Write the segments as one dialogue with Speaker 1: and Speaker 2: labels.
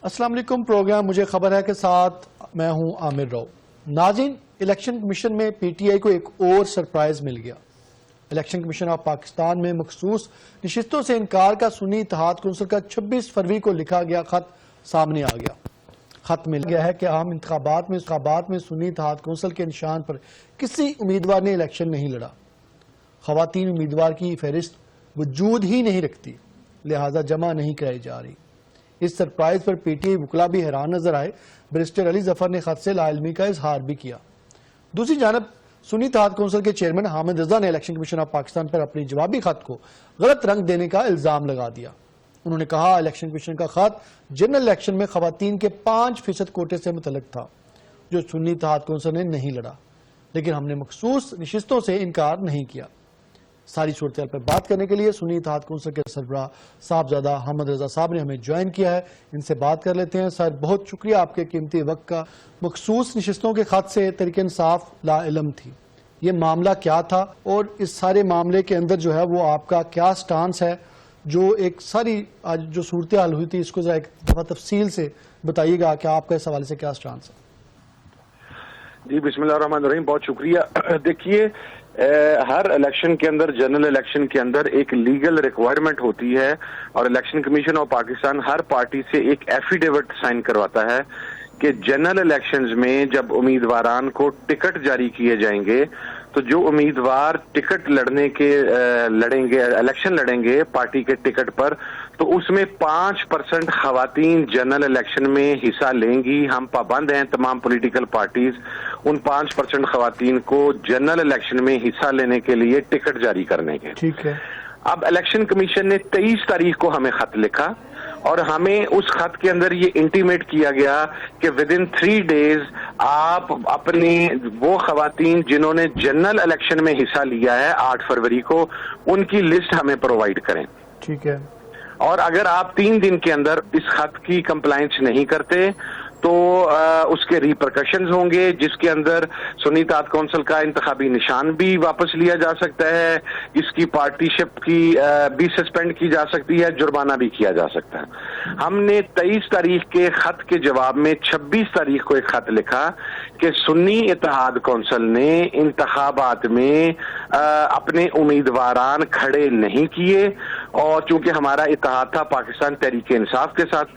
Speaker 1: السلام علیکم. پروگرام مجھے خبر ہے کے ساتھ میں ہوں عامر راؤ. ناظرین، الیکشن کمیشن میں پی ٹی آئی کو ایک اور سرپرائز مل گیا. الیکشن کمیشن آف پاکستان میں مخصوص نشستوں سے انکار کا سنی اتحاد کونسل کا 26 فروری کو لکھا گیا خط سامنے آ گیا. خط مل گیا ہے کہ عام انتخابات میں سنی اتحاد کونسل کے نشان پر کسی امیدوار نے الیکشن نہیں لڑا. خواتین امیدوار کی فہرست وجود ہی نہیں رکھتی، لہذا جمع نہیں کرائی جا رہی. اس surprise per P T I وکلا بھی حیران نظر آئے. بیرسٹر علی ظفر نے خط سے لا علمی کا اظہار بھی کیا. دوسری جانب سنی اتحاد کونسل کے چیئرمین حامد رضا نے الیکشن کمیشن آف پاکستان پر اپنی جوابی خط کو غلط رنگ دینے کا الزام لگا دیا. انہوں نے کہا الیکشن کمیشن کا خط جنرل الیکشن میں خواتین کے 5% کوٹے سے متعلق تھا جو سنی اتحاد کونسل نے نہیں لڑا، لیکن ہم نے مخصوص نشستوں سے انکار نہیں کیا. ساری صورتحال پر بات کرنے کے لیے سنی اتحاد کونسل کے سربراہ صاحبزادہ حامد رضا صاحب نے ہمیں جوائن کیا ہے. ان سے بات کر لیتے ہیں. سر، بہت شکریہ آپ کے قیمتی وقت کا. مخصوص نشستوں کے خط سے تحریک انصاف لا علم تھی، یہ معاملہ کیا تھا اور اس سارے معاملے کے اندر جو ہے وہ آپ کا کیا سٹانس ہے؟ جو ایک ساری آج جو صورتحال ہوئی تھی اس کو ذرا ایک دفعہ تفصیل سے بتائیے گا کہ آپ کا اس حوالے سے کیا سٹانس ہے.
Speaker 2: جی بسم اللہ الرحمن الرحیم، بہت شکریہ. دیکھیے، ہر الیکشن کے اندر، جنرل الیکشن کے اندر ایک لیگل ریکوائرمنٹ ہوتی ہے اور election commission of Pakistan Hare party سے ایک ایفیڈیوٹ سائن کرواتا ہے کہ جنرل الیکشنز میں جب امیدواران کو ٹکٹ جاری کیے جائیں گے تو جو امیدوار ٹکٹ لڑیں گے الیکشن لڑیں گے پارٹی کے ٹکٹ پر، تو اس میں 5% خواتین جنرل الیکشن میں حصہ لیں گی. ہم پابند ہیں تمام پولیٹیکل پارٹیز ان 5% خواتین کو جنرل الیکشن میں حصہ لینے کے لیے ٹکٹ جاری کرنے کے.
Speaker 1: ٹھیک ہے.
Speaker 2: اب الیکشن کمیشن نے 23 تاریخ کو ہمیں خط لکھا اور ہمیں اس خط کے اندر یہ انٹیمیٹ کیا گیا کہ ودن 3 days آپ اپنی وہ خواتین جنہوں نے جنرل الیکشن میں حصہ لیا ہے 8 فروری کو، ان کی لسٹ ہمیں پرووائڈ کریں.
Speaker 1: ٹھیک ہے.
Speaker 2: اور اگر آپ 3 دن کے اندر اس خط کی کمپلائنس نہیں کرتے تو اس کے ریپرکشنز ہوں گے، جس کے اندر سنی اتحاد کونسل کا انتخابی نشان بھی واپس لیا جا سکتا ہے، اس کی پارٹی شپ کی بھی سسپینڈ کی جا سکتی ہے، جرمانہ بھی کیا جا سکتا ہے. ہم نے 23 تاریخ کے خط کے جواب میں 26 تاریخ کو ایک خط لکھا کہ سنی اتحاد کونسل نے انتخابات میں اپنے امیدواران کھڑے نہیں کیے، اور چونکہ ہمارا اتحاد تھا پاکستان تحریک انصاف کے ساتھ،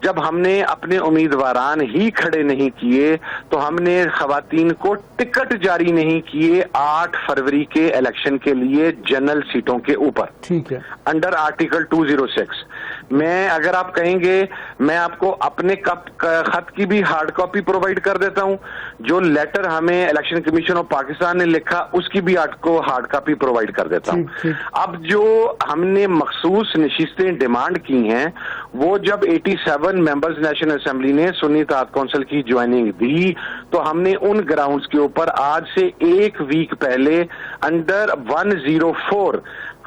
Speaker 2: جب ہم نے اپنے امیدواران ہی کھڑے نہیں کیے تو ہم نے خواتین کو ٹکٹ جاری نہیں کیے 8 فروری کے الیکشن کے لیے جنرل سیٹوں کے اوپر.
Speaker 1: ٹھیک ہے. انڈر
Speaker 2: آرٹیکل 206 میں اگر آپ کہیں گے میں آپ کو اپنے خط کی بھی ہارڈ کاپی پرووائڈ کر دیتا ہوں. جو لیٹر ہمیں الیکشن کمیشن آف پاکستان نے لکھا اس کی بھی آپ کو ہارڈ کاپی پرووائڈ کر دیتا ہوں. اب جو ہم نے مخصوص نشستیں ڈیمانڈ کی ہیں وہ جب 87 ممبرز نیشنل اسمبلی نے سنی اتحاد کونسل کی جوائننگ دی تو ہم نے ان گراؤنڈز کے اوپر آج سے 1 ویک پہلے انڈر 104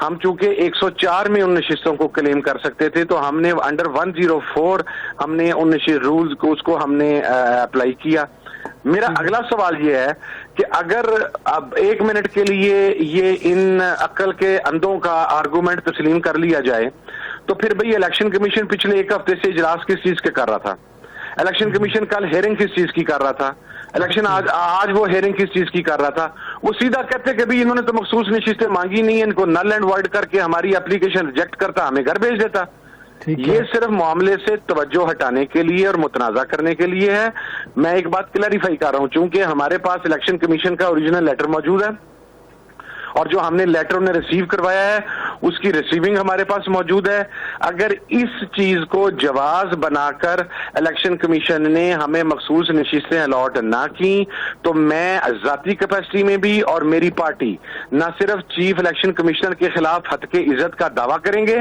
Speaker 2: ہم چونکہ 104 میں ان نشستوں کو کلیم کر سکتے تھے تو ہم نے انڈر 104 ہم نے ان رولز کو اس کو ہم نے اپلائی کیا. میرا اگلا سوال یہ ہے کہ اگر اب 1 منٹ کے لیے یہ ان عقل کے اندھوں کا آرگومنٹ تسلیم کر لیا جائے تو پھر بھئی الیکشن کمیشن پچھلے 1 ہفتے سے اجلاس کس چیز کے کر رہا تھا؟ الیکشن کمیشن کل ہیئرنگ کس چیز کی کر رہا تھا؟ الیکشن آج وہ ہیئرنگ کس چیز کی کر رہا تھا؟ وہ سیدھا کہتے کہ بھی انہوں نے تو مخصوص نشستیں مانگی نہیں، ان کو نل اینڈ وائڈ کر کے ہماری اپلیکیشن ریجیکٹ کرتا، ہمیں گھر بھیج دیتا. یہ صرف معاملے سے توجہ ہٹانے کے لیے اور متنازع کرنے کے لیے ہے. میں ایک بات کلیریفائی کر رہا ہوں، چونکہ ہمارے پاس الیکشن کمیشن کا اوریجنل لیٹر موجود ہے اور جو ہم نے لیٹر انہیں ریسیو کروایا ہے اس کی ریسیونگ ہمارے پاس موجود ہے. اگر اس چیز کو جواز بنا کر الیکشن کمیشن نے ہمیں مخصوص نشستیں الاٹ نہ کی تو میں ذاتی کیپیسٹی میں بھی اور میری پارٹی نہ صرف چیف الیکشن کمشنر کے خلاف ہتک عزت کا دعویٰ کریں گے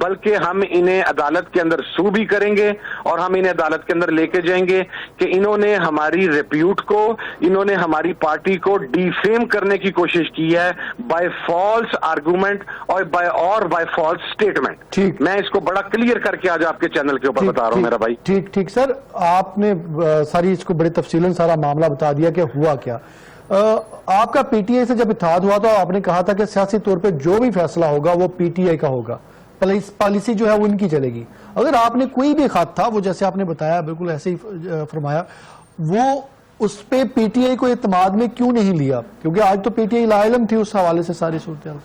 Speaker 2: بلکہ ہم انہیں عدالت کے اندر سو بھی کریں گے اور ہم انہیں عدالت کے اندر لے کے جائیں گے کہ انہوں نے ہماری ریپیوٹ کو، انہوں نے ہماری پارٹی کو ڈیفیم کرنے کی کوشش کی ہے بائی فالس آرگومنٹ اور بائی فالس اسٹیٹمنٹ. میں اس کو بڑا کلیئر کر کے آج آپ کے چینل کے اوپر بتا رہا ہوں میرا بھائی.
Speaker 1: ٹھیک سر، آپ نے ساری اس کو بڑے تفصیلاً سارا معاملہ بتا دیا کہ ہوا کیا. آپ کا پی ٹی آئی سے جب اتحاد ہوا تو آپ نے کہا تھا کہ سیاسی طور پہ جو بھی فیصلہ ہوگا وہ پی ٹی آئی کا ہوگا. پالیسی جو ہے وہ ان کی چلے گی. اگر آپ نے کوئی بھی خط تھا وہ جیسے آپ نے بتایا بالکل ایسے ہی فرمایا, وہ اس پہ پی ٹی آئی کو اعتماد میں کیوں نہیں لیا؟ کیونکہ آج تو پی ٹی آئی لاعلم تھی اس حوالے سے ساری صورتحال.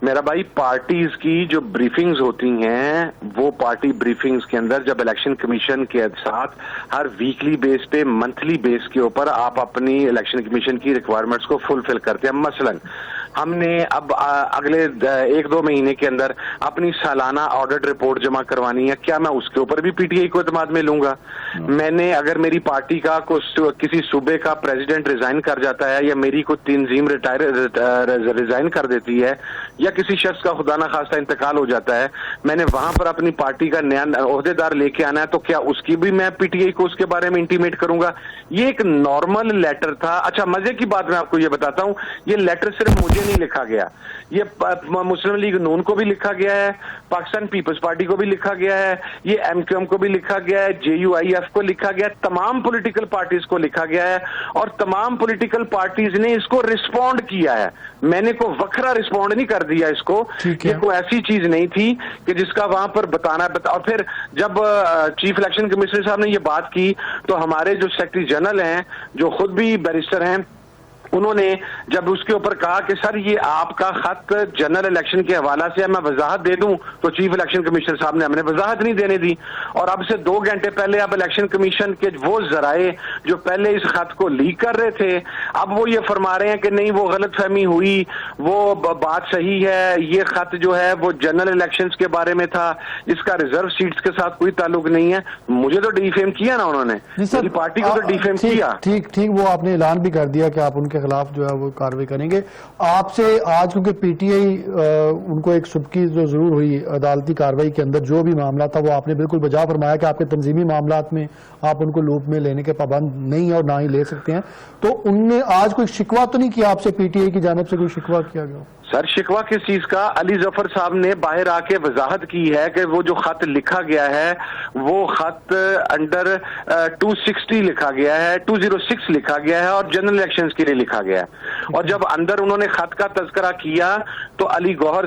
Speaker 2: میرا بھائی پارٹیز کی جو بریفنگز ہوتی ہیں وہ پارٹی بریفنگز کے اندر جب الیکشن کمیشن کے ساتھ ہر ویکلی بیس پہ منتھلی بیس کے اوپر آپ اپنی الیکشن کمیشن کی ریکوائرمنٹس کو فلفل کرتے ہیں. مثلا ہم نے اب اگلے 1-2 مہینے کے اندر اپنی سالانہ آڈٹ رپورٹ جمع کروانی ہے, کیا میں اس کے اوپر بھی پی ٹی آئی کو اعتماد میں لوں گا؟ میں نے اگر میری پارٹی کا کسی صوبے کا پریزیڈنٹ ریزائن کر جاتا ہے یا میری کوئی تنظیم ریزائن کر دیتی ہے یا کسی شخص کا خدا نخواستہ انتقال ہو جاتا ہے, میں نے وہاں پر اپنی پارٹی کا نیا عہدے دار لے کے آنا ہے, تو کیا اس کی بھی میں پی ٹی آئی کو اس کے بارے میں انٹیمیٹ کروں گا؟ یہ ایک نارمل لیٹر تھا. اچھا مزے کی بات میں آپ کو یہ بتاتا ہوں, یہ لیٹر صرف مجھے نہیں لکھا گیا, یہ مسلم لیگ نون کو بھی لکھا گیا ہے, پاکستان پیپلز پارٹی کو بھی لکھا گیا ہے, یہ ایم کیو ایم کو بھی لکھا گیا ہے, جے یو آئی ایف کو لکھا گیا ہے, تمام پولیٹیکل پارٹیز کو لکھا گیا ہے, اور تمام پولیٹیکل پارٹیز نے اس کو رسپونڈ کیا ہے. میں نے کوئی وکھرا رسپونڈ نہیں کر دیا اس کو, یہ کوئی ایسی چیز نہیں تھی کہ جس کا وہاں پر بتانا. اور پھر جب چیف الیکشن کمشنر صاحب نے یہ بات کی تو ہمارے جو سیکرٹری جنرل ہیں جو خود بھی بیرسٹر ہیں, انہوں نے جب اس کے اوپر کہا کہ سر یہ آپ کا خط جنرل الیکشن کے حوالہ سے میں وضاحت دے دوں, تو چیف الیکشن کمیشنر صاحب نے ہمیں وضاحت نہیں دینے دی. اور اب سے 2 گھنٹے پہلے اب الیکشن کمیشن کے وہ ذرائع جو پہلے اس خط کو لیک کر رہے تھے, اب وہ یہ فرما رہے ہیں کہ نہیں وہ غلط فہمی ہوئی, وہ بات صحیح ہے, یہ خط جو ہے وہ جنرل الیکشنز کے بارے میں تھا, اس کا ریزرو سیٹس کے ساتھ کوئی تعلق نہیں ہے. مجھے تو ڈی فیم کیا نا انہوں نے, میری پارٹی کو تو ڈی فیم کیا.
Speaker 1: ٹھیک وہ آپ نے اعلان بھی کر دیا کہ آپ ان کے خلاف جو ہے وہ کارروائی کریں گے. آپ سے آج کیونکہ پی ٹی آئی ان کو ایک سبکی جو ضرور ہوئی عدالتی کارروائی کے اندر, جو بھی معاملہ تھا وہ آپ نے بالکل بجا فرمایا کہ آپ کے تنظیمی معاملات میں آپ ان کو لوپ میں لینے کے پابند نہیں ہیں اور نہ ہی لے سکتے ہیں. تو ان نے آج کوئی شکوہ تو نہیں کیا آپ سے, پی ٹی آئی کی جانب سے کوئی شکوہ کیا گیا؟
Speaker 2: سر شکوہ کس چیز کا؟ علی ظفر صاحب نے باہر آ کے وضاحت کی ہے کہ وہ جو خط لکھا گیا ہے وہ خط انڈر 260 لکھا گیا ہے, 206 لکھا گیا ہے اور جنرل الیکشنز کے لیے لکھا گیا ہے. اور جب اندر انہوں نے خط کا تذکرہ کیا تو علی گوہر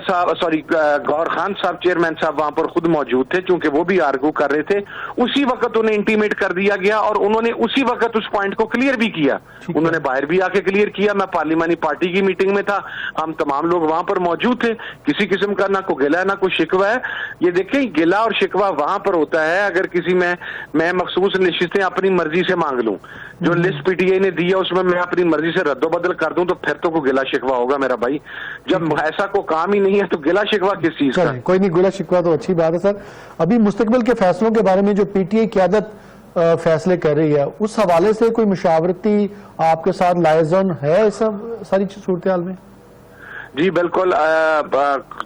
Speaker 2: خان صاحب چیئرمین صاحب وہاں پر خود موجود تھے, چونکہ وہ بھی آرگو کر رہے تھے. اسی وقت انہیں انٹیمیٹ کر دیا گیا اور انہوں نے اسی وقت اس پوائنٹ کو کلیئر بھی کیا. انہوں نے باہر بھی آ کے کلیئر کیا, میں پارلیمانی پارٹی کی میٹنگ میں تھا, ہم تمام لوگ وہاں پر موجود تھے, کسی قسم کا نہ کوئی گلہ نہ کوئی شکوہ ہے. یہ دیکھیں گلہ اور شکوہ وہاں پر ہوتا ہے اگر کسی میں مخصوص نشستیں اپنی مرضی سے مانگ لوں, جو لسٹ پی ٹی آئی نے دی ہے اس میں اپنی مرضی سے رد و بدل کر دوں تو پھر تو کوئی گلہ شکوہ ہوگا میرا بھائی. جب ایسا کوئی کام ہی نہیں ہے تو گلہ شکوہ کس چیز کا؟
Speaker 1: کوئی نہیں, گلہ شکوہ تو اچھی بات ہے. سر ابھی مستقبل کے فیصلوں کے بارے میں جو پی ٹی آئی قیادت فیصلے کر رہی ہے اس حوالے سے کوئی مشاورتی آپ کے ساتھ لائزن ہے اس ساری صورتحال میں؟
Speaker 2: جی بالکل,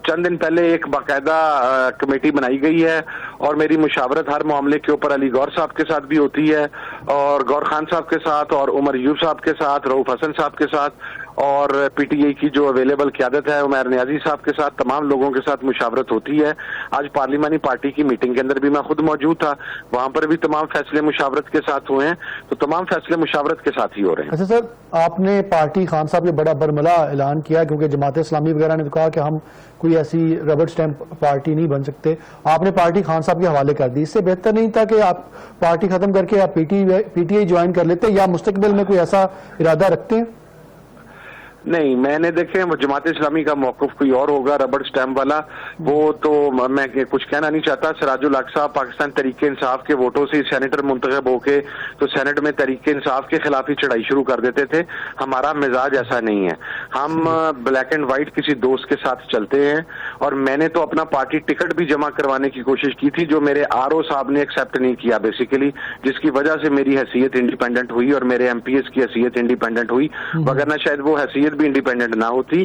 Speaker 2: چند دن پہلے ایک باقاعدہ کمیٹی بنائی گئی ہے اور میری مشاورت ہر معاملے کے اوپر علی گور صاحب کے ساتھ بھی ہوتی ہے اور گور خان صاحب کے ساتھ اور عمر ایوب صاحب کے ساتھ, رؤف حسن صاحب کے ساتھ, اور پی ٹی آئی کی جو اویلیبل قیادت ہے عمیر نیازی صاحب کے ساتھ, تمام لوگوں کے ساتھ مشاورت ہوتی ہے. آج پارلیمانی پارٹی کی میٹنگ کے اندر بھی میں خود موجود تھا, وہاں پر بھی تمام فیصلے مشاورت کے ساتھ ہوئے ہیں, تو تمام فیصلے مشاورت کے ساتھ ہی ہو رہے ہیں.
Speaker 1: اچھا سر, آپ نے پارٹی خان صاحب نے بڑا برملا اعلان کیا کیونکہ جماعت اسلامی وغیرہ نے تو کہا کہ ہم کوئی ایسی ربڑ سٹیمپ پارٹی نہیں بن سکتے, آپ نے پارٹی خان صاحب کے حوالے کر دی. اس سے بہتر نہیں تھا کہ آپ پارٹی ختم کر کے آپ پی ٹی آئی جوائن کر لیتے, یا مستقبل میں کوئی ایسا ارادہ رکھتے ہیں؟
Speaker 2: نہیں, میں نے دیکھیں وہ جماعت اسلامی کا موقف کوئی اور ہوگا ربڑ سٹیمپ والا, وہ تو میں کچھ کہنا نہیں چاہتا. سراج الحق صاحب پاکستان تحریک انصاف کے ووٹوں سے سینیٹر منتخب ہو کے تو سینٹ میں تحریک انصاف کے خلاف ہی چڑھائی شروع کر دیتے تھے. ہمارا مزاج ایسا نہیں ہے, ہم بلیک اینڈ وائٹ کسی دوست کے ساتھ چلتے ہیں, اور میں نے تو اپنا پارٹی ٹکٹ بھی جمع کروانے کی کوشش کی تھی جو میرے آر او صاحب نے ایکسیپٹ نہیں کیا بیسیکلی, جس کی وجہ سے میری حیثیت انڈیپینڈنٹ ہوئی اور میرے ایم پی ایس کی حیثیت انڈیپینڈنٹ ہوئی, وگرنہ شاید وہ حیثیت بھی انڈیپینڈنٹ نہ ہوتی.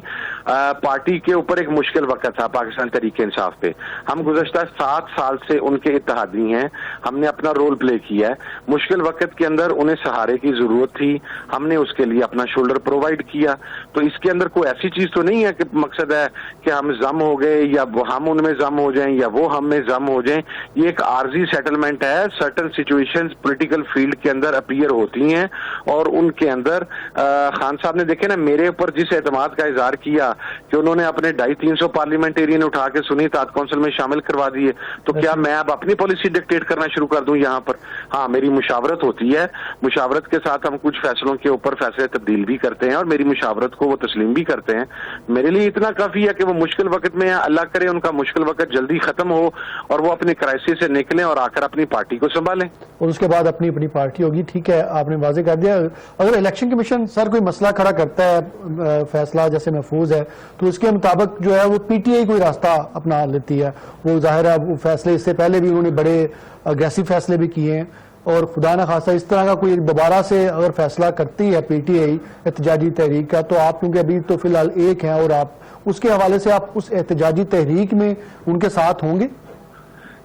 Speaker 2: پارٹی کے اوپر ایک مشکل وقت تھا پاکستان تحریک انصاف پہ, ہم گزشتہ 7 سال سے ان کے اتحادی ہیں, ہم نے اپنا رول پلے کیا ہے. مشکل وقت کے اندر انہیں سہارے کی ضرورت تھی, ہم نے اس کے لیے اپنا شولڈر پرووائڈ کیا. تو اس کے اندر کوئی ایسی چیز تو نہیں ہے کہ مقصد ہے کہ ہم ضم ہو گئے یا ہم ان میں ضم ہو جائیں یا وہ ہم میں ضم ہو جائیں. یہ ایک عارضی سیٹلمنٹ ہے, سرٹن سچویشنز پولیٹیکل فیلڈ کے اندر اپیئر ہوتی ہیں اور ان کے اندر خان صاحب نے دیکھے نا میرے اوپر جس اعتماد کا اظہار کیا کہ انہوں نے اپنے 250-300 پارلیمنٹیرین اٹھا کے سنی اطاعت کونسل میں شامل کروا دیے، تو کیا میں اب اپنی پالیسی ڈکٹیٹ کرنا شروع کر دوں یہاں پر؟ ہاں میری مشاورت ہوتی ہے، مشاورت کے ساتھ ہم کچھ فیصلوں کے اوپر فیصلے تبدیل بھی کرتے ہیں اور میری مشاورت کو وہ تسلیم بھی کرتے ہیں. میرے لیے اتنا کافی ہے کہ وہ مشکل وقت میں ہیں، اللہ کرے ان کا مشکل وقت جلدی ختم ہو اور وہ اپنے کرائسس سے نکلیں اور آ کر اپنی پارٹی کو سنبھالیں
Speaker 1: اور اس کے بعد اپنی پارٹی ہوگی. ٹھیک ہے، آپ نے واضح کر دیا. اگر الیکشن کمیشن سر کوئی مسئلہ کھڑا کرتا ہے، فیصلہ جیسے محفوظ ہے، تو اس کے مطابق جو ہے وہ پی ٹی آئی کوئی راستہ اپنا لیتی ہے. وہ ظاہر ہے وہ فیصلے اس سے پہلے بھی انہوں نے بڑے اگریسو فیصلے بھی کیے ہیں، اور خدا نہ خاصہ اس طرح کا کوئی دوبارہ سے اگر فیصلہ کرتی ہے پی ٹی آئی احتجاجی تحریک کا، تو آپ کیونکہ ابھی تو فی الحال ایک ہیں اور آپ اس کے حوالے سے آپ اس احتجاجی تحریک میں ان کے ساتھ ہوں گے؟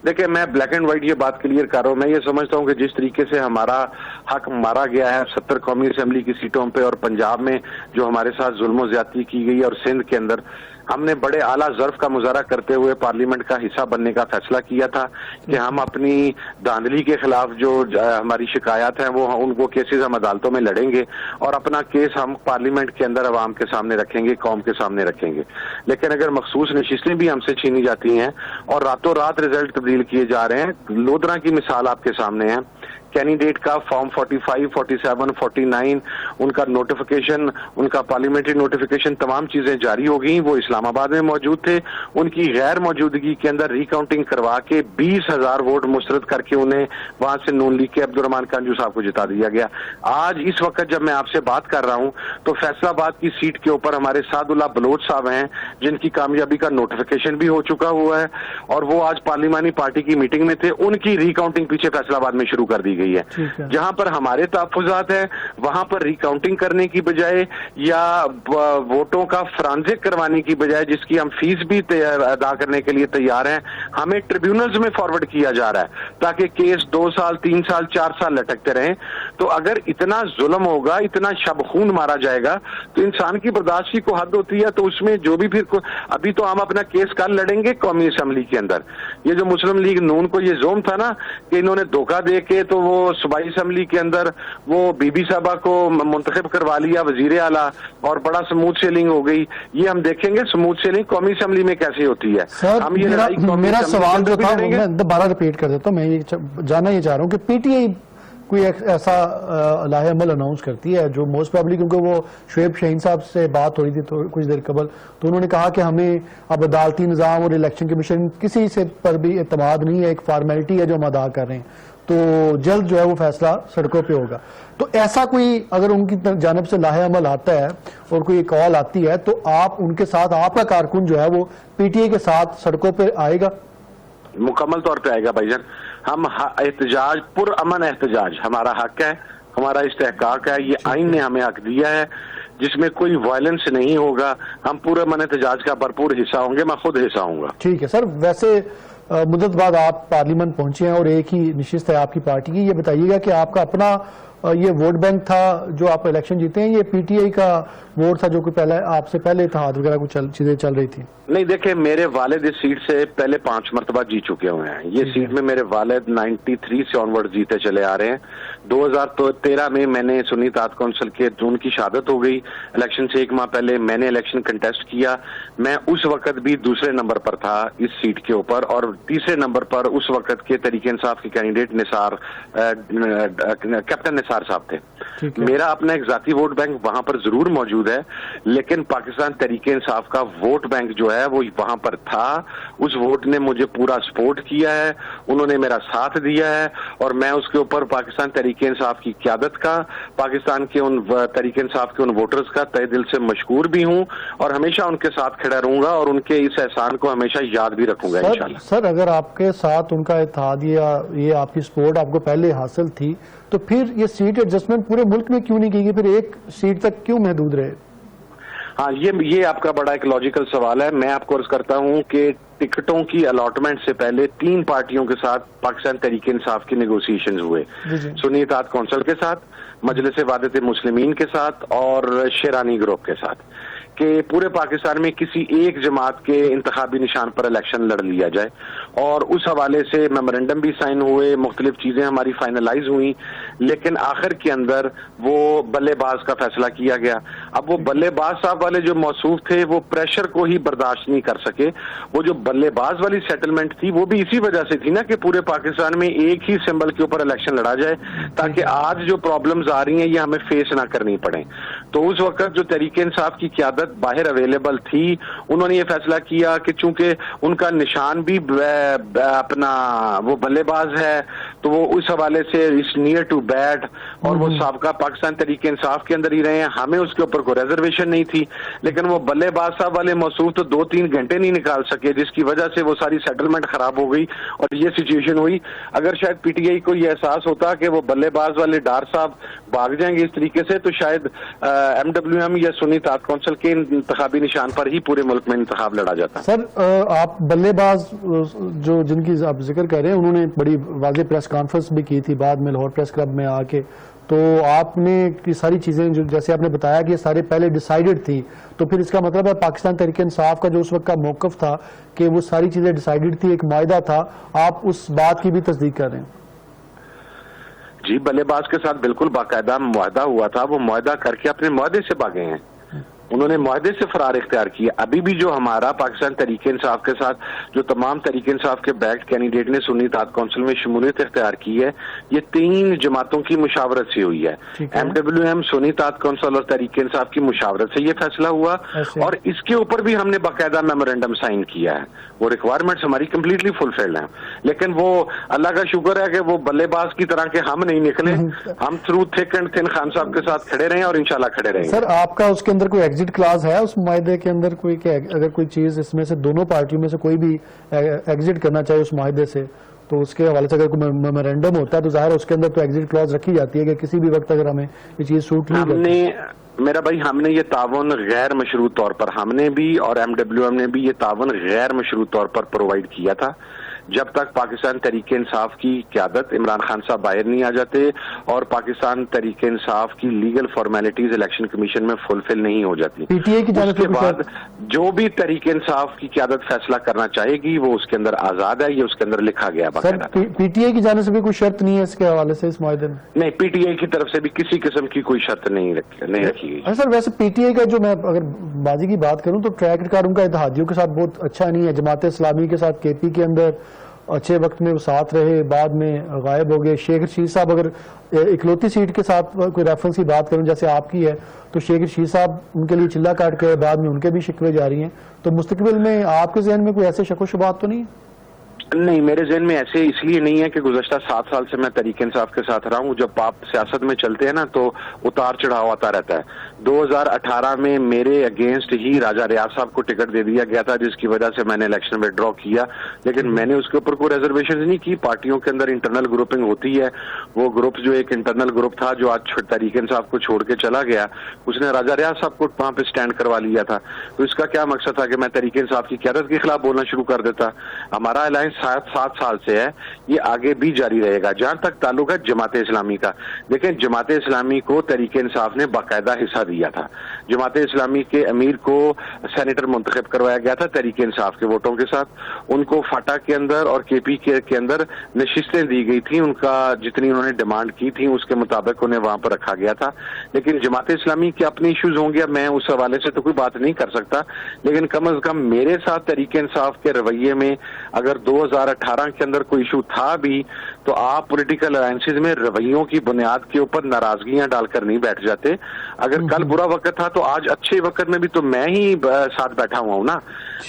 Speaker 2: دیکھیں میں بلیک اینڈ وائٹ یہ بات کلیئر کر رہا ہوں. میں یہ سمجھتا ہوں کہ جس طریقے سے ہمارا حق مارا گیا ہے 70 قومی اسمبلی کی سیٹوں پہ، اور پنجاب میں جو ہمارے ساتھ ظلم و زیادتی کی گئی اور سندھ کے اندر ہم نے بڑے اعلیٰ ظرف کا مظاہرہ کرتے ہوئے پارلیمنٹ کا حصہ بننے کا فیصلہ کیا تھا کہ ہم اپنی دھاندلی کے خلاف جو ہماری شکایات ہیں وہ کیسز ہم عدالتوں میں لڑیں گے اور اپنا کیس ہم پارلیمنٹ کے اندر عوام کے سامنے رکھیں گے، قوم کے سامنے رکھیں گے. لیکن اگر مخصوص نشستیں بھی ہم سے چھینی جاتی ہیں اور راتوں رات رزلٹ تبدیل کیے جا رہے ہیں، لودھرا کی مثال آپ کے سامنے ہے. کینڈیڈیٹ کا فارم 45, 47, 49 ان کا نوٹیفیکیشن، ان کا پارلیمنٹری نوٹیفیکیشن، تمام چیزیں جاری ہو گئیں. وہ اسلام آباد میں موجود تھے، ان کی غیر موجودگی کے اندر ریکاؤنٹنگ کروا کے 20,000 ووٹ مسترد کر کے انہیں وہاں سے نون لیگ کے عبد الرحمان کانجو صاحب کو جتا دیا گیا. آج اس وقت جب میں آپ سے بات کر رہا ہوں تو فیصلہ آباد کی سیٹ کے اوپر ہمارے سعد اللہ بلوچ صاحب ہیں جن کی کامیابی کا نوٹیفیکیشن بھی ہو چکا ہوا ہے، اور وہ آج پارلیمانی پارٹی کی میٹنگ میں تھے. ان کی ریکاؤنٹنگ پیچھے فیصلہ آباد میں شروع کر دی گئی ہے. جہاں پر ہمارے تحفظات ہیں وہاں پر ریکاؤنٹنگ کرنے کی بجائے یا ووٹوں کا فرانزک کروانے کی بجائے، جس کی ہم فیس بھی ادا کرنے کے لیے تیار ہیں، ہمیں ٹریبیونلز میں فارورڈ کیا جا رہا ہے تاکہ کیس 2 سال 3 سال 4 سال لٹکتے رہیں. تو اگر اتنا ظلم ہوگا، اتنا شب خون مارا جائے گا تو انسان کی برداشت کی کو حد ہوتی ہے. تو اس میں جو بھی پھر ابھی تو ہم اپنا کیس کل لڑیں گے قومی اسمبلی کے اندر. یہ جو مسلم لیگ نون کو یہ زوم تھا نا کہ انہوں نے دھوکہ دے کے تو وہ صوبائی اسمبلی کے اندر وہ بی بی صاحبہ کو منتخب کروا لیا وزیر اعلیٰ اور بڑا سموتھ سیلنگ ہو گئی. یہ ہم دیکھیں گے سموتھ سیلنگ قومی اسمبلی میں کیسے ہوتی ہے. ہم یہ
Speaker 1: میرا سوال جو تھا میں دوبارہ ریپیٹ کر دیتا ہوں. میں یہ جاننا یہ چاہ رہا ہوں کہ پی ٹی آئی کوئی ایسا لاہے عمل اناؤنس کرتی ہے جو موسٹ پرابلی، کیونکہ وہ شعیب شاہین صاحب سے بات ہو رہی تھی کچھ دیر قبل، تو انہوں نے کہا کہ ہمیں اب عدالتی نظام اور الیکشن کمیشن کسی سے پر بھی اعتماد نہیں ہے، ایک فارمیلٹی ہے جو ہم ادا کر رہے ہیں، تو جلد جو ہے وہ فیصلہ سڑکوں پہ ہوگا. تو ایسا کوئی اگر ان کی جانب سے لاہے عمل آتا ہے اور کوئی کال آتی ہے تو آپ ان کے ساتھ، آپ کا کارکن جو ہے وہ پی ٹی آئی کے ساتھ سڑکوں پہ آئے گا؟
Speaker 2: مکمل طور پہ آئے گا بھائی جان. ہم احتجاج، پر امن احتجاج ہمارا حق ہے، ہمارا استحقاق ہے. یہ آئین نے ہمیں حق دیا ہے جس میں کوئی وائلنس نہیں ہوگا. ہم پورے امن احتجاج کا بھرپور حصہ ہوں گے، میں خود حصہ ہوں گا.
Speaker 1: ٹھیک ہے سر. ویسے مدت بعد آپ پارلیمنٹ پہنچے ہیں اور ایک ہی نشست ہے آپ کی پارٹی کی. یہ بتائیے گا کہ آپ کا اپنا یہ ووٹ بینک تھا جو آپ الیکشن جیتے ہیں، یہ پی ٹی آئی کا ووٹ تھا جو کہ پہلے آپ سے پہلے اتحاد وغیرہ کچھ چیزیں چل رہی تھی؟
Speaker 2: نہیں دیکھیں، میرے والد اس سیٹ سے پہلے 5 مرتبہ جیت چکے ہوئے ہیں. یہ سیٹ میں میرے والد 93 سے آنورڈ جیتے چلے آ رہے ہیں. 2013 میں نے سنی اطاعت کونسل کے ان کی شہادت ہو گئی. الیکشن سے 1 ماہ پہلے میں نے الیکشن کنٹیسٹ کیا. میں اس وقت بھی دوسرے نمبر پر تھا اس سیٹ کے اوپر، اور تیسرے نمبر پر اس وقت کے تحریک انصاف کے کینڈیڈیٹ کیپٹن نثار صاحب تھے. میرا اپنا ایک ذاتی ووٹ بینک وہاں پر ضرور موجود ہے، لیکن پاکستان تحریک انصاف کا ووٹ بینک جو ہے وہ وہاں پر تھا. اس ووٹ نے مجھے پورا سپورٹ کیا ہے، انہوں نے میرا ساتھ دیا ہے، اور میں اس کے اوپر پاکستان تحریک انصاف کی قیادت کا، پاکستان کے ان تحریک انصاف کے ان ووٹرز کا تہ دل سے مشکور بھی ہوں، اور ہمیشہ ان کے ساتھ کھڑا رہوں گا اور ان کے اس احسان کو ہمیشہ یاد بھی رکھوں گا انشاءاللہ.
Speaker 1: سر اگر آپ کے ساتھ ان کا اتحاد یا یہ آپ کی سپورٹ آپ کو پہلے حاصل تھی تو پھر یہ سیٹ ایڈجسٹمنٹ پورے ملک میں کیوں نہیں کی گئی؟ پھر ایک سیٹ تک کیوں محدود رہے؟
Speaker 2: ہاں یہ آپ کا بڑا ایک لاجیکل سوال ہے. میں آپ کو عرض کرتا ہوں کہ ٹکٹوں کی الاٹمنٹ سے پہلے 3 پارٹیوں کے ساتھ پاکستان تحریک انصاف کی نیگوسیشنز ہوئے. سنی اطاعت کونسل کے ساتھ، مجلس وحدت مسلمین کے ساتھ اور شیرانی گروپ کے ساتھ. کہ پورے پاکستان میں کسی ایک جماعت کے انتخابی نشان پر الیکشن لڑ لیا جائے، اور اس حوالے سے میمورینڈم بھی سائن ہوئے، مختلف چیزیں ہماری فائنلائز ہوئیں، لیکن آخر کے اندر وہ بلے باز کا فیصلہ کیا گیا۔ اب وہ بلے باز صاحب والے جو موصوف تھے وہ پریشر کو ہی برداشت نہیں کر سکے۔ وہ جو بلے باز والی سیٹلمنٹ تھی وہ بھی اسی وجہ سے تھی نا کہ پورے پاکستان میں ایک ہی سمبل کے اوپر الیکشن لڑا جائے تاکہ آج جو پرابلمز آ رہی ہیں یہ ہمیں فیس نہ کرنی پڑیں۔ تو اس وقت جو تحریک انصاف کی قیادت باہر اویلیبل تھی، انہوں نے یہ فیصلہ کیا کہ چونکہ ان کا نشان بھی اپنا وہ بلے باز ہے تو وہ اس حوالے سے اس نیئر ٹو بیٹ، اور وہ سابقہ پاکستان تحریک انصاف کے اندر ہی رہے ہیں، ہمیں اس کے اوپر کوئی ریزرویشن نہیں تھی، لیکن وہ بلے باز صاحب والے موصوف تو 2-3 گھنٹے نہیں نکال سکے، جس کی وجہ سے وہ ساری سیٹلمنٹ خراب ہو گئی اور یہ سچویشن ہوئی۔ اگر شاید پی ٹی آئی کو یہ احساس ہوتا کہ وہ بلے باز والے ڈار صاحب بھاگ جائیں گے اس طریقے سے تو شاید ایم ڈبلیو ایم یا سنی اتحاد کونسل کے انتخابی نشان پر ہی پورے ملک میں انتخاب لڑا جاتا۔
Speaker 1: سر آپ بلے باز جو جن کی آپ ذکر کر رہے ہیں انہوں نے بڑی واضح پریس کانفرنس بھی کی تھی بعد میں لاہور پریس کلب میں آ کے، تو آپ نے یہ ساری چیزیں جو جیسے آپ نے بتایا کہ یہ سارے پہلے ڈیسائیڈڈ تھی، تو پھر اس کا مطلب ہے پاکستان تحریک انصاف کا جو اس وقت کا موقف تھا کہ وہ ساری چیزیں ڈیسائیڈڈ تھی، ایک معاہدہ تھا، آپ اس بات کی بھی تصدیق کر رہے ہیں؟
Speaker 2: جی، بلے باز کے ساتھ بالکل باقاعدہ معاہدہ ہوا تھا، وہ معاہدہ کر کے اپنے معاہدے سے بھاگے ہیں، انہوں نے معاہدے سے فرار اختیار کیا۔ ابھی بھی جو ہمارا پاکستان تحریک انصاف کے ساتھ جو تمام تحریک انصاف کے بیکڈ کینڈیڈیٹ نے سنی اتحاد کونسل میں شمولیت اختیار کی ہے، یہ 3 جماعتوں کی مشاورت سے ہوئی ہے۔ ایم ڈبلیو ایم، سنی اتحاد کونسل اور تحریک انصاف کی مشاورت سے یہ فیصلہ ہوا، اور اس کے اوپر بھی ہم نے باقاعدہ میمورینڈم سائن کیا ہے، وہ ریکوائرمنٹس ہماری کمپلیٹلی فلفلڈ ہیں، لیکن وہ اللہ کا شکر ہے کہ وہ بلے باز کی طرح کے ہم نہیں نکلے، ہم through thick and thin Khan صاحب کے ساتھ کھڑے رہے اور انشاءاللہ کھڑے رہیں گے۔
Speaker 1: سر آپ کا اس کے اندر کوئی ایگزٹ کلاز ہے اس معاہدے کے اندر کوئی کہ اگر کوئی چیز اس میں سے دونوں پارٹیوں میں سے کوئی بھی ایگزٹ کرنا چاہے اس معاہدے سے تو اس کے حوالے سے اگر کوئی میمورینڈم ہوتا ہے تو ظاہر اس کے اندر تو ایگزٹ کلاز رکھی جاتی ہے کہ کسی بھی وقت اگر ہمیں یہ چیز سوٹ نہیں کرتی؟
Speaker 2: میرا بھائی ہم نے یہ تعاون غیر مشروط طور پر، ہم نے بھی اور ایم ڈبلیو ایم نے بھی یہ تعاون غیر مشروط طور پر پرووائڈ کیا تھا جب تک پاکستان تحریک انصاف کی قیادت عمران خان صاحب باہر نہیں آ جاتے اور پاکستان تحریک انصاف کی لیگل فارمیلٹیز الیکشن کمیشن میں فلفل نہیں ہو جاتی۔
Speaker 1: پی ٹی آئی کی جانب
Speaker 2: اس کے بعد جو بھی تحریک انصاف کی قیادت فیصلہ کرنا چاہے گی وہ اس کے اندر آزاد ہے، یہ اس کے اندر لکھا گیا باقاعدہ۔
Speaker 1: پی ٹی آئی کی جانب سے بھی کوئی شرط نہیں ہے اس کے حوالے سے اس معاہدے میں؟
Speaker 2: نہیں، پی ٹی آئی کی طرف سے بھی کسی قسم کی کوئی شرط نہیں رکھی گئی۔
Speaker 1: سر ویسے پی ٹی آئی کا جو میں اگر بازی کی بات کروں تو ٹریک ریکارڈ ان کا اتحادیوں کے ساتھ بہت اچھا نہیں ہے، جماعت اسلامی کے ساتھ کے پی کے اندر اچھے وقت میں وہ ساتھ رہے، بعد میں غائب ہو گئے۔ شیخ رشید صاحب اگر اکلوتی سیٹ کے ساتھ کوئی ریفرنس کی بات کروں جیسے آپ کی ہے تو شیخ رشید صاحب ان کے لیے چلہ کاٹ کے بعد میں ان کے بھی شکوے جاری ہیں، تو مستقبل میں آپ کے ذہن میں کوئی ایسے شک و شبہات تو نہیں ہے؟
Speaker 2: نہیں، میرے ذہن میں ایسے اس لیے نہیں ہے کہ گزشتہ 7 سال سے میں تحریک انصاف کے ساتھ رہا ہوں۔ جب آپ سیاست میں چلتے ہیں نا تو اتار چڑھاؤ آتا رہتا ہے۔ 2018 میں میرے اگینسٹ ہی راجہ ریاض صاحب کو ٹکٹ دے دیا گیا تھا جس کی وجہ سے میں نے الیکشن میں ڈرا کیا، لیکن میں نے اس کے اوپر کوئی ریزرویشن نہیں کی۔ پارٹیوں کے اندر انٹرنل گروپنگ ہوتی ہے، وہ گروپ جو ایک انٹرنل گروپ تھا جو آج تحریک انصاف کو چھوڑ کے چلا گیا، اس نے راجہ ریاض صاحب کو وہاں پہ سٹینڈ کروا لیا تھا، تو اس کا کیا مقصد تھا کہ میں تحریک انصاف کی قیادت کے خلاف بولنا شروع کر دیتا۔ ہمارا الائنس 7 سال سے ہے، یہ آگے بھی جاری رہے گا۔ جہاں تک تعلق ہے جماعت اسلامی کا، لیکن جماعت اسلامی کو تحریک انصاف نے باقاعدہ حصہ دیا تھا۔ جماعت اسلامی کے امیر کو سینیٹر منتخب کروایا گیا تھا تحریک انصاف کے ووٹوں کے ساتھ، ان کو فاٹا کے اندر اور کے پی کے اندر نشستیں دی گئی تھیں، ان کا جتنی انہوں نے ڈیمانڈ کی تھی اس کے مطابق انہیں وہاں پر رکھا گیا تھا۔ لیکن جماعت اسلامی کے اپنے ایشوز ہوں گے، میں اس حوالے سے تو کوئی بات نہیں کر سکتا، لیکن کم از کم میرے ساتھ تحریک انصاف کے رویے میں اگر 2018 کے اندر کوئی ایشو تھا بھی تو آپ پولیٹیکل الائنسز میں رویوں کی بنیاد کے اوپر ناراضگیاں ڈال کر نہیں بیٹھ جاتے۔ اگر کل برا وقت تھا تو آج اچھے وقت میں بھی تو میں ہی ساتھ بیٹھا ہوا ہوں نا۔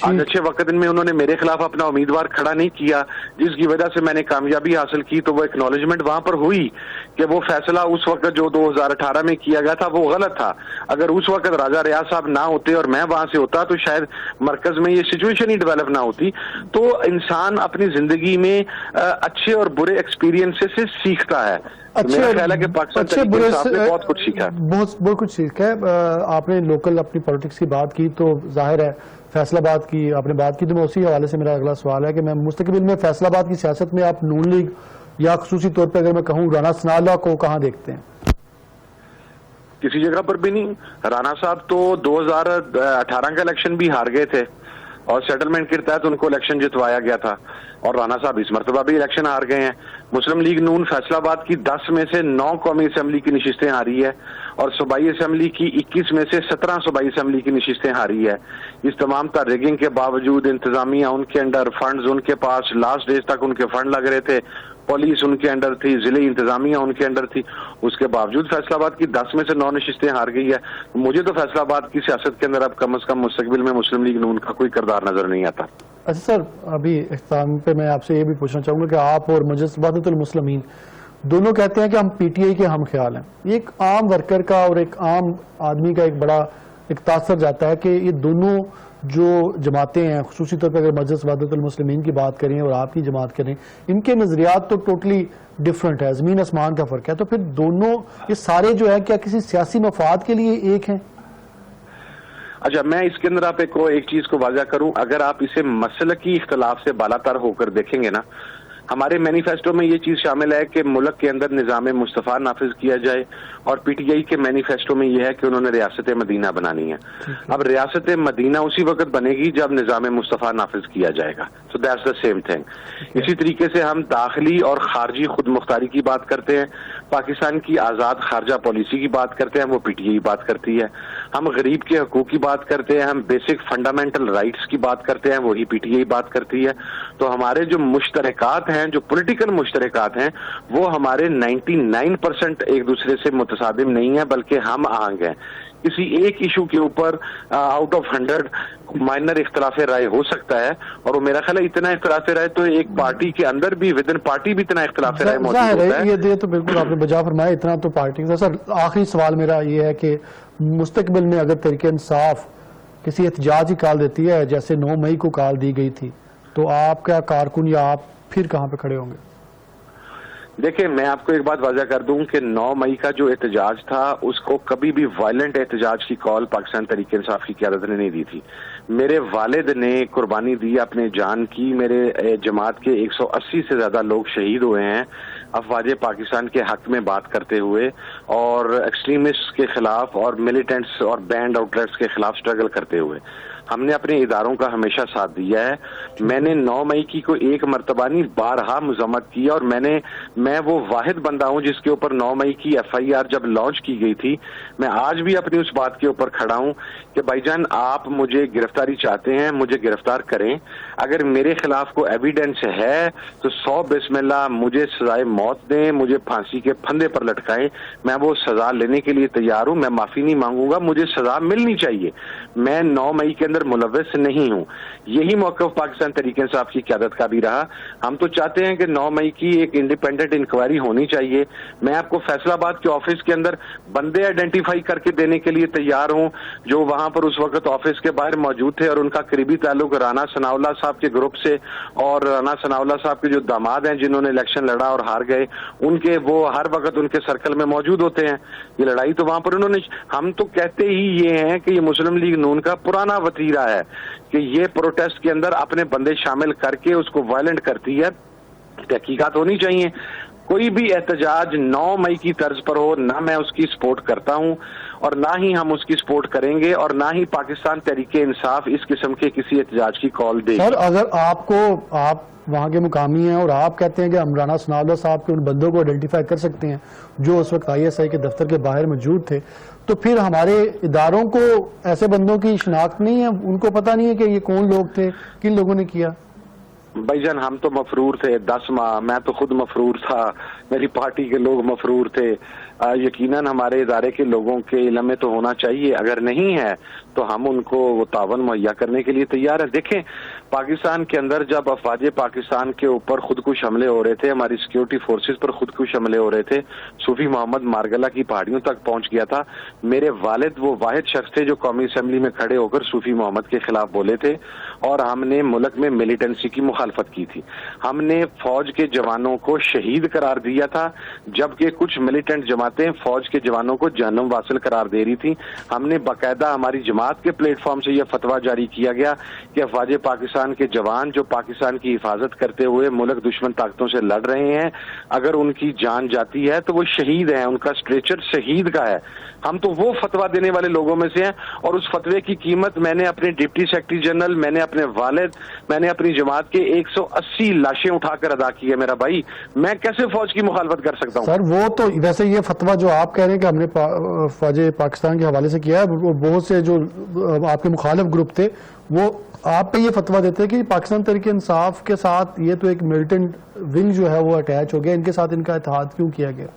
Speaker 2: آج اچھے وقت میں انہوں نے میرے خلاف اپنا امیدوار کھڑا نہیں کیا جس کی وجہ سے میں نے کامیابی حاصل کی، تو وہ اکنالجمنٹ وہاں پر ہوئی کہ وہ فیصلہ اس وقت جو 2018 میں کیا گیا تھا وہ غلط تھا۔ اگر اس وقت راجہ ریاض صاحب نہ ہوتے اور میں وہاں سے ہوتا تو شاید مرکز میں یہ سچویشن ہی ڈیولپ نہ ہوتی۔ تو انسان اپنی زندگی میں اچھے اور برے ایکسپیرینس سے سیکھتا ہے۔ میرا خیال ہے کہ پاکستان تحریک انصاف نے بہت کچھ سیکھا ہے،
Speaker 1: بہت کچھ سیکھا ہے۔ آپ نے لوکل اپنی پولیٹکس کی بات کی تو ظاہر ہے فیصل آباد کی آپ نے بات کی، تو میں اسی حوالے سے میرا اگلا سوال ہے کہ میں مستقبل میں فیصل آباد کی سیاست میں آپ نون لیگ یا خصوصی طور پہ اگر میں کہوں رانا ثناء اللہ کو کہاں دیکھتے ہیں؟
Speaker 2: کسی جگہ پر بھی نہیں. رانا صاحب تو 2018 کا الیکشن بھی ہار گئے تھے اور سیٹلمنٹ کے تحت ان کو الیکشن جتوایا گیا تھا, اور رانا صاحب اس مرتبہ بھی الیکشن ہار گئے ہیں. مسلم لیگ نون فیصل آباد کی 10 میں سے 9 قومی اسمبلی کی نشستیں ہاری ہے, اور صوبائی اسمبلی کی 21 میں سے 17 صوبائی اسمبلی کی نشستیں ہاری ہے. اس تمام تر ریگنگ کے باوجود انتظامیہ ان کے انڈر, فنڈز ان کے پاس, لاسٹ ڈیز تک ان کے فنڈ لگ رہے تھے, پولیس ان کے انڈر تھی, ضلعی انتظامیہ ان کے انڈر تھی, اس کے باوجود فیصل آباد کی 10 میں سے 9 نشستیں ہار گئی ہے. مجھے تو فیصل آباد کی سیاست کے اندر اب کم از کم مستقبل میں مسلم لیگ نون کا کوئی کردار نظر نہیں آتا.
Speaker 1: اچھا سر, ابھی اختتام پہ میں آپ سے یہ بھی پوچھنا چاہوں گا کہ آپ اور مجلس وحدت المسلمین دونوں کہتے ہیں کہ ہم پی ٹی آئی کے ہم خیال ہیں. یہ ایک عام ورکر کا اور ایک عام آدمی کا ایک بڑا ایک تاثر جاتا ہے کہ یہ دونوں جو جماعتیں ہیں, خصوصی طور پہ اگر مجلس وحدت المسلمین کی بات کریں اور آپ کی جماعت کریں, ان کے نظریات تو ٹوٹلی ڈفرنٹ ہے, زمین آسمان کا فرق ہے. تو پھر دونوں یہ سارے جو ہے کیا کسی سیاسی مفاد کے لیے ایک ہیں؟
Speaker 2: اچھا, میں اس کے اندر آپ ایک چیز کو واضح کروں. اگر آپ اسے مسلکی اختلاف سے بالا تر ہو کر دیکھیں گے نا, ہمارے مینیفیسٹو میں یہ چیز شامل ہے کہ ملک کے اندر نظام مصطفیٰ نافذ کیا جائے, اور پی ٹی آئی کے مینیفیسٹو میں یہ ہے کہ انہوں نے ریاست مدینہ بنانی ہے. اب ریاست مدینہ اسی وقت بنے گی جب نظام مصطفیٰ نافذ کیا جائے گا. So that's the same thing. اسی طریقے سے ہم داخلی اور خارجی خود مختاری کی بات کرتے ہیں, پاکستان کی آزاد خارجہ پالیسی کی بات کرتے ہیں, وہ پی ٹی آئی بات کرتی ہے. ہم غریب کے حقوق کی بات کرتے ہیں, ہم بیسک فنڈامنٹل رائٹس کی بات کرتے ہیں, وہی پی ٹی آئی بات کرتی ہے. تو ہمارے جو مشترکات ہیں, جو پولیٹیکل مشترکات ہیں, وہ ہمارے 99% ایک دوسرے سے متصادم نہیں ہیں, بلکہ ہم آہنگ ہیں. کسی ایک ایشو کے اوپر آؤٹ آف 100 مائنر اختلاف رائے ہو سکتا ہے, اور وہ میرا خیال ہے اتنا اختلاف رائے تو ایک پارٹی کے اندر بھی ود ان پارٹی بھی اتنا اختلاف رائے موجود ہوتا ہے.
Speaker 1: یہ تو بالکل آپ نے بجا فرمایا, اتنا تو پارٹی کا. سر آخری سوال میرا یہ ہے کہ مستقبل میں اگر تحریک انصاف کسی احتجاج کی کال دیتی ہے, جیسے 9 مئی کو کال دی گئی تھی, تو آپ کا کارکن یا آپ پھر کہاں پہ کھڑے ہوں گے؟
Speaker 2: دیکھیں, میں آپ کو ایک بات واضح کر دوں کہ 9 مئی کا جو احتجاج تھا, اس کو کبھی بھی وائلنٹ احتجاج کی کال پاکستان تحریک انصاف کی قیادت نے نہیں دی تھی. میرے والد نے قربانی دی اپنے جان کی. میرے جماعت کے 180 سے زیادہ لوگ شہید ہوئے ہیں افواج پاکستان کے حق میں بات کرتے ہوئے, اور ایکسٹریمسٹ کے خلاف اور ملیٹنٹس اور بینڈ آؤٹلیٹس کے خلاف سٹرگل کرتے ہوئے. ہم نے اپنے اداروں کا ہمیشہ ساتھ دیا ہے. میں نے 9 مئی کی کوئی ایک مرتبہ نہیں, بارہا مذمت کی, اور میں وہ واحد بندہ ہوں جس کے اوپر 9 مئی کی ایف آئی آر جب لانچ کی گئی تھی, میں آج بھی اپنی اس بات کے اوپر کھڑا ہوں کہ بھائی جان, آپ مجھے گرفتاری چاہتے ہیں, مجھے گرفتار کریں. اگر میرے خلاف کوئی ایویڈنس ہے تو 100 بسم اللہ مجھے سزائے موت دیں, مجھے پھانسی کے پھندے پر لٹکائیں. میں وہ سزا لینے کے لیے تیار ہوں. میں معافی نہیں مانگوں گا, مجھے سزا ملنی چاہیے. میں 9 مئی کے اندر ملوث نہیں ہوں. یہی موقف پاکستان تحریک انصاف کی قیادت کا بھی رہا. ہم تو چاہتے ہیں کہ 9 مئی کی ایک انڈیپینڈنٹ انکوائری ہونی چاہیے. میں آپ کو فیصل آباد کے آفس کے اندر بندے آئیڈینٹیفائی کر کے دینے کے لیے تیار ہوں جو وہاں پر اس وقت آفس کے باہر موجود تھے, اور ان کا قریبی تعلق رانا ثناء اللہ صاحب کے گروپ سے, اور رانا ثناء اللہ صاحب کے جو داماد ہیں جنہوں نے الیکشن لڑا اور ہار گئے, ان کے وہ ہر وقت ان کے سرکل میں موجود ہوتے ہیں. یہ لڑائی تو وہاں پر انہوں نے, ہم تو کہتے ہی یہ ہیں کہ یہ مسلم لیگ نون کا پرانا وتیرہ ہے کہ یہ پروٹیسٹ کے اندر اپنے بندے شامل کر کے اس کو وائلنٹ کرتی ہے. تحقیقات ہونی چاہیے. کوئی بھی احتجاج 9 مئی کی طرز پر ہو, نہ میں اس کی سپورٹ کرتا ہوں اور نہ ہی ہم اس کی سپورٹ کریں گے, اور نہ ہی پاکستان تحریک انصاف اس قسم کے کسی احتجاج کی کال دے.
Speaker 1: سر اگر آپ وہاں کے مقامی ہیں اور آپ کہتے ہیں کہ ہم رانا ثناء اللہ صاحب کے ان بندوں کو آئیڈینٹیفائی کر سکتے ہیں جو اس وقت آئی ایس آئی کے دفتر کے باہر موجود تھے, تو پھر ہمارے اداروں کو ایسے بندوں کی شناخت نہیں ہے, ان کو پتہ نہیں ہے کہ یہ کون لوگ تھے, کن لوگوں نے کیا؟
Speaker 2: بھائی جان, ہم تو مفرور تھے 10 ماہ, میں تو خود مفرور تھا, میری پارٹی کے لوگ مفرور تھے. یقیناً ہمارے ادارے کے لوگوں کے علم میں تو ہونا چاہیے, اگر نہیں ہے تو ہم ان کو وہ تعاون مہیا کرنے کے لیے تیار ہیں. دیکھیں, پاکستان کے اندر جب افواج پاکستان کے اوپر خودکش حملے ہو رہے تھے, ہماری سیکیورٹی فورسز پر خودکش حملے ہو رہے تھے, صوفی محمد مارگلہ کی پہاڑیوں تک پہنچ گیا تھا. میرے والد وہ واحد شخص تھے جو قومی اسمبلی میں کھڑے ہو کر صوفی محمد کے خلاف بولے تھے, اور ہم نے ملک میں ملیٹنسی کی مخالفت مخالفت کی تھی. ہم نے فوج کے جوانوں کو شہید قرار دیا تھا, جبکہ کچھ ملیٹنٹ جماعتیں فوج کے جوانوں کو جہنم واصل قرار دے رہی تھی. ہم نے باقاعدہ ہماری جماعت کے پلیٹ فارم سے یہ فتویٰ جاری کیا گیا کہ افواج پاکستان کے جوان جو پاکستان کی حفاظت کرتے ہوئے ملک دشمن طاقتوں سے لڑ رہے ہیں, اگر ان کی جان جاتی ہے تو وہ شہید ہیں, ان کا اسٹریچر شہید کا ہے. ہم تو وہ فتویٰ دینے والے لوگوں میں سے ہیں, اور اس فتوے کی قیمت میں نے اپنے ڈپٹی سیکرٹری جنرل, میں نے اپنے والد, میں نے اپنی جماعت کے 180 لاشیں اٹھا کر ادا کی ہے. میرا بھائی, میں کیسے فوج کی مخالفت کر سکتا ہوں؟
Speaker 1: سر وہ تو ویسے یہ فتویٰ جو آپ کہہ رہے ہیں کہ ہم نے فوج پاکستان کے حوالے سے کیا ہے, وہ بہت سے جو آپ کے مخالف گروپ تھے وہ آپ پہ یہ فتویٰ دیتے ہیں کہ پاکستان تحریک انصاف کے ساتھ یہ تو ایک ملیٹنٹ ونگ جو ہے وہ اٹیچ ہو گیا, ان کے ساتھ ان کا اتحاد کیوں کیا گیا؟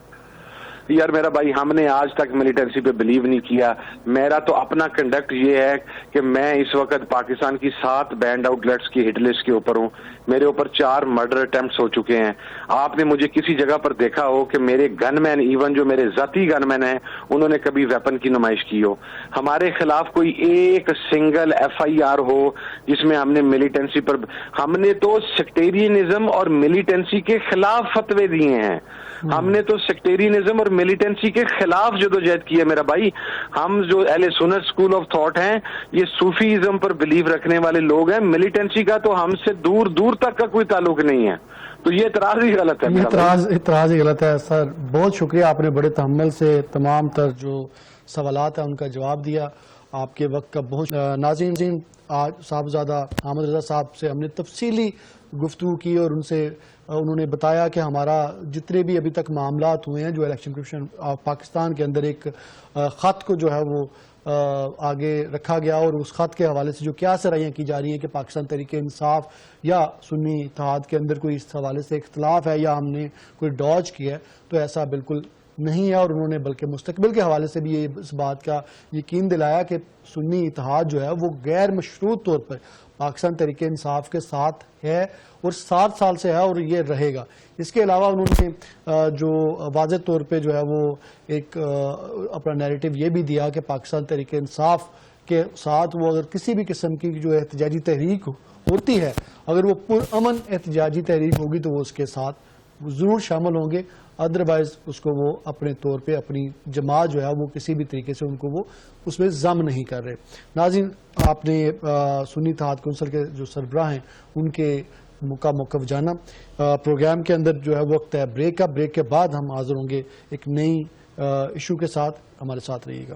Speaker 2: یار میرا بھائی, ہم نے آج تک ملیٹنسی پہ بلیو نہیں کیا. میرا تو اپنا کنڈکٹ یہ ہے کہ میں اس وقت پاکستان کی 7 بینڈ آؤٹ لیٹس کی ہٹ لسٹ کے اوپر ہوں. میرے اوپر 4 مرڈر اٹیمپٹس ہو چکے ہیں. آپ نے مجھے کسی جگہ پر دیکھا ہو کہ میرے گن مین, ایون جو میرے ذاتی گن مین ہیں, انہوں نے کبھی ویپن کی نمائش کی ہو؟ ہمارے خلاف کوئی ایک سنگل FIR ہو جس میں ہم نے ملیٹنسی پر, ہم نے تو سیکٹیرینزم اور ملیٹنسی کے خلاف فتوے دیے ہیں. ہم نے تو سیکٹیرینزم اور ملیٹنسی کے خلاف جدوجہد کی ہے میرا بھائی. ہم جو اہل سنت اسکول آف تھاٹ ہیں, یہ صوفیزم پر بلیو رکھنے والے لوگ ہیں. ملیٹنسی کا تو ہم سے دور دور تک کا کوئی تعلق نہیں ہے. تو یہ اعتراض ہی غلط ہے.
Speaker 1: اعتراض ہی غلط ہے. سر بہت شکریہ, آپ نے بڑے تحمل سے تمام تر جو سوالات ہیں ان کا جواب دیا. آپ کے وقت کا بہت ناظرین, آج صاحبزادہ احمد رضا صاحب سے ہم نے تفصیلی گفتگو کی اور انہوں نے بتایا کہ ہمارا جتنے بھی ابھی تک معاملات ہوئے ہیں جو الیکشن کمیشن آف پاکستان کے اندر ایک خط کو جو ہے وہ آگے رکھا گیا, اور اس خط کے حوالے سے جو کیا سرائیاں کی جا رہی ہیں کہ پاکستان تحریک انصاف یا سنی اتحاد کے اندر کوئی اس حوالے سے اختلاف ہے یا ہم نے کوئی ڈاج کیا ہے, تو ایسا بالکل نہیں ہے. اور انہوں نے بلکہ مستقبل کے حوالے سے بھی اس بات کا یقین دلایا کہ سنی اتحاد جو ہے وہ غیر مشروط طور پر پاکستان تحریک انصاف کے ساتھ ہے اور 7 سال سے ہے اور یہ رہے گا. اس کے علاوہ انہوں نے جو واضح طور پہ جو ہے وہ ایک اپنا نیریٹو یہ بھی دیا کہ پاکستان تحریک انصاف کے ساتھ وہ اگر کسی بھی قسم کی جو احتجاجی تحریک ہوتی ہے, اگر وہ پرامن احتجاجی تحریک ہوگی تو وہ اس کے ساتھ ضرور شامل ہوں گے. ادروائز اس کو وہ اپنے طور پہ اپنی جماعت جو ہے وہ کسی بھی طریقے سے ان کو وہ اس میں ضم نہیں کر رہے. ناظرین, آپ نے سنی اتحاد کونسل کے جو سربراہ ہیں ان کے موقف جانا. پروگرام کے اندر جو ہے وقت ہے بریک کا. بریک کے بعد ہم حاضر ہوں گے ایک نئی ایشو کے ساتھ. ہمارے ساتھ رہیے گا.